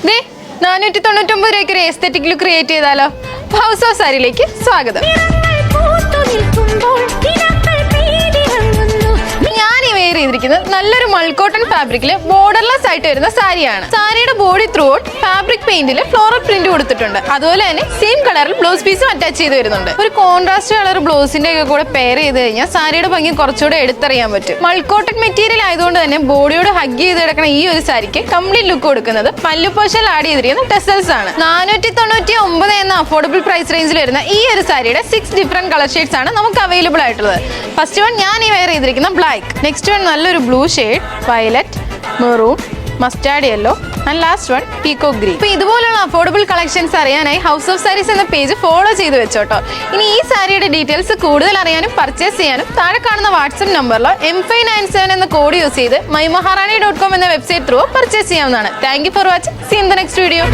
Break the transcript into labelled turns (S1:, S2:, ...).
S1: 499 രൂപയ്ക്ക് ഒരു aesthetic look create ചെയ്താലോ? ഹൗസ് ഓഫ് സാരിയിലേക്ക് സ്വാഗതം. ചെയ്തിരിക്കുന്നത് നല്ലൊരു മൾക്കോട്ടൺ ഫാബ്രിക്കില് ബോർഡർലെസ് ആയിട്ട് വരുന്ന സാരിയാണ്. സാരിയുടെ ബോഡി ത്രൂ ഔട്ട് ഫാബ്രിക് പെയിന്റിൽ ഫ്ലോറൽ പ്രിന്റ് കൊടുത്തിട്ടുണ്ട്. അതുപോലെ തന്നെ സെയിം കളറിൽ ബ്ലൗസ് പീസും അറ്റാച്ച് ചെയ്ത് വരുന്നുണ്ട്. ഒരു കോൺട്രാസ്റ്റ് കളർ ബ്ലൗസിന്റെ ഒക്കെ കൂടെ പെയർ ചെയ്ത് കഴിഞ്ഞാൽ സാരിയുടെ ഭംഗി കുറച്ചുകൂടെ എടുത്തറിയാൻ പറ്റും. മൾക്കോട്ടൺ മെറ്റീരിയൽ ആയതുകൊണ്ട് തന്നെ ബോഡിയോട് ഹഗ് ചെയ്ത് കിടക്കുന്ന ഈ ഒരു സാരിക്ക് കംപ്ലീറ്റ് ലുക്ക് കൊടുക്കുന്നത് പല്ലു പോർഷനിൽ ആഡ് ചെയ്തിരിക്കുന്ന ടെസൽസ് ആണ്. 499 എന്ന അഫോർഡബിൾ പ്രൈസ് റേഞ്ചിൽ വരുന്ന ഈ ഒരു സാരിയുടെ 6 ഡിഫറെന്റ് കളർ ഷെയ്ഡ്സ് ആണ് നമുക്ക് അവൈലബിൾ ആയിട്ടുള്ളത്. ഫസ്റ്റ് വൺ ഞാൻ ഈ വെയർ ചെയ്തിരിക്കുന്ന ബ്ലാക്ക്, നെക്സ്റ്റ് വൺ നല്ലൊരു blue shade, violet, maroon, mustard yellow and last one peacock green. അപ്പോൾ ഇതുപോലുള്ള അഫോർഡബിൾ കളക്ഷൻസ് അറിയാനായി ഹൗസ് ഓഫ് സാരീസ് എന്ന പേജ് ഫോളോ ചെയ്ത് വെച്ചോട്ടോ. ഇനി ഈ സാരിയുടെ ഡീറ്റെയിൽസ് കൂടുതൽ അറിയാനും പർച്ചേസ് ചെയ്യാനും താഴെ കാണുന്ന വാട്സ്ആപ്പ് നമ്പറിലോ M597 എന്ന കോഡ് യൂസ് ചെയ്ത് mymaharani.com എന്ന വെബ്സൈറ്റ് ത്രൂ പർച്ചേസ് ചെയ്യാവുന്നതാണ്. Thank you for watching. See in the next video.